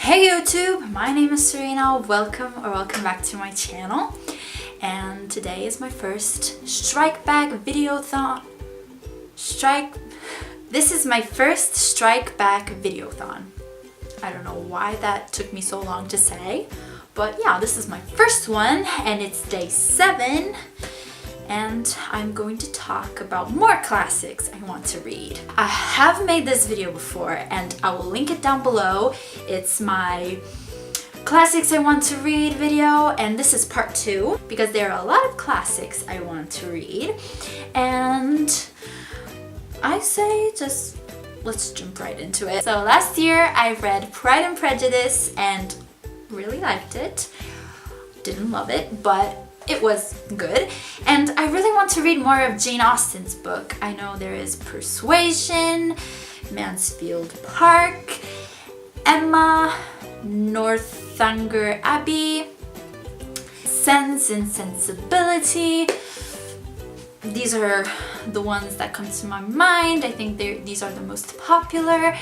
Hey YouTube, my name is Serena. Welcome back to my channel. And today is my first StrikeBackVideooathon. This is my first StrikeBackVideooathon. I don't know why that took me so long to say, but yeah, this is my first one and it's day 7. And I'm going to talk about more classics I want to read. I have made this video before and I will link it down below. It's my classics I want to read video, and this is part 2 because there are a lot of classics I want to read. And I say just let's jump right into it. So last year I read Pride and Prejudice and really liked it. Didn't love it, but it was good, and I really want to read more of Jane Austen's book. I know there is Persuasion, Mansfield Park, Emma, Northanger Abbey, Sense and Sensibility. These are the ones that come to my mind. I think these are the most popular.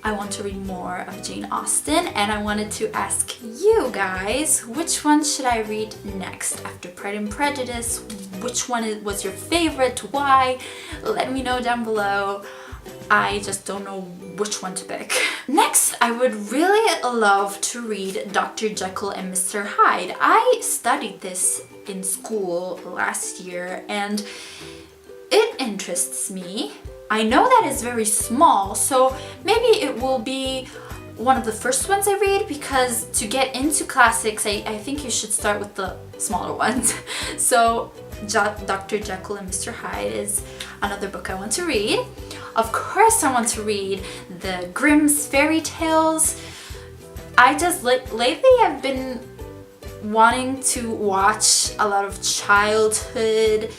I want to read more of Jane Austen, and I wanted to ask you guys, which one should I read next after Pride and Prejudice? Which one was your favorite? Why? Let me know down below. I just don't know which one to pick. Next, I would really love to read Dr. Jekyll and Mr. Hyde. I studied this in school last year and it interests me. I know that it's very small, so maybe it will be one of the first ones I read, because to get into classics, I think you should start with the smaller ones. So Dr. Jekyll and Mr. Hyde is another book I want to read. Of course I want to read the Grimm's fairy tales. I just lately I've been wanting to watch a lot of childhood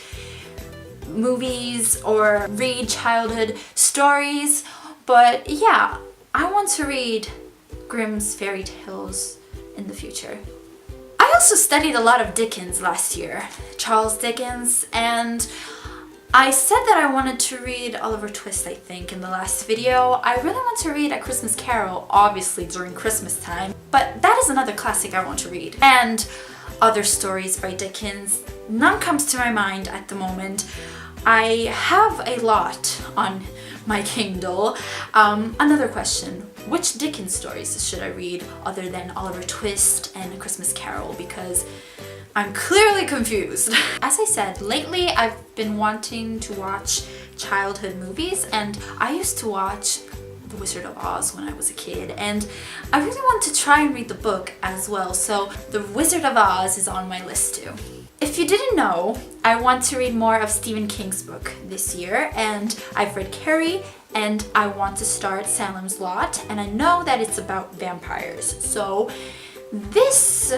movies or read childhood stories, but yeah, I want to read Grimm's fairy tales in the future. I also studied a lot of Dickens last year, Charles Dickens, and I said that I wanted to read Oliver Twist, I think, in the last video. I really want to read A Christmas Carol, obviously during Christmas time, but that is another classic I want to read. And other stories by Dickens, none comes to my mind at the moment. I have a lot on my Kindle. Another question, which Dickens stories should I read other than Oliver Twist and A Christmas Carol, because I'm clearly confused. As I said, lately I've been wanting to watch childhood movies, and I used to watch The Wizard of Oz when I was a kid, and I really want to try and read the book as well, so The Wizard of Oz is on my list too. If you didn't know, I want to read more of Stephen King's book this year, and I've read Carrie, and I want to start Salem's Lot, and I know that it's about vampires, so this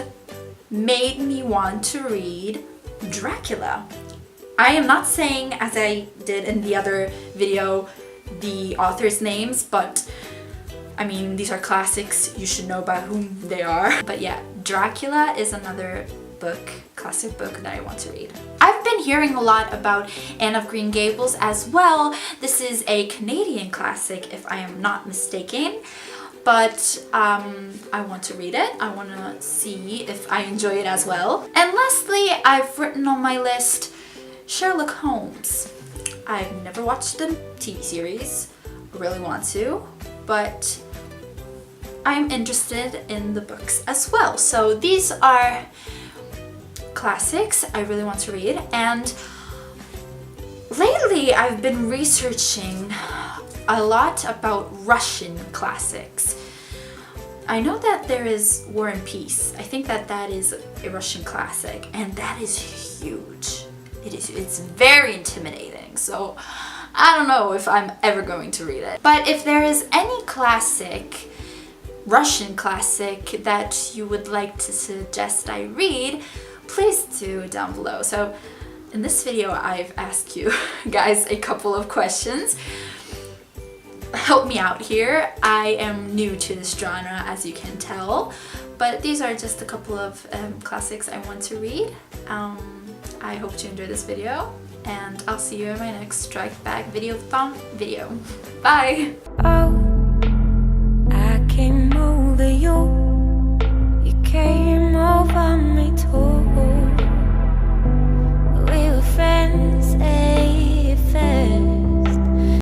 made me want to read Dracula. I am not saying, as I did in the other video, the authors' names, but I mean, these are classics, you should know about whom they are. But yeah, Dracula is another classic book that I want to read. I've been hearing a lot about Anne of Green Gables as well. This is a Canadian classic, if I am not mistaken, but I want to read it. I want to see if I enjoy it as well. And lastly, I've written on my list Sherlock Holmes. I've never watched the TV series, I really want to, but I'm interested in the books as well. So these are classics I really want to read, and lately I've been researching a lot about Russian classics. I know that there is War and Peace. I think that is a Russian classic, and that is huge. It's very intimidating, so I don't know if I'm ever going to read it. But if there is any classic, Russian classic, that you would like to suggest I read, please do down below. So in this video I've asked you guys a couple of questions. Help me out here. I am new to this genre, as you can tell, but these are just a couple of classics I want to read. I hope you enjoyed this video, and I'll see you in my next StrikeBackVideooathon video. Bye!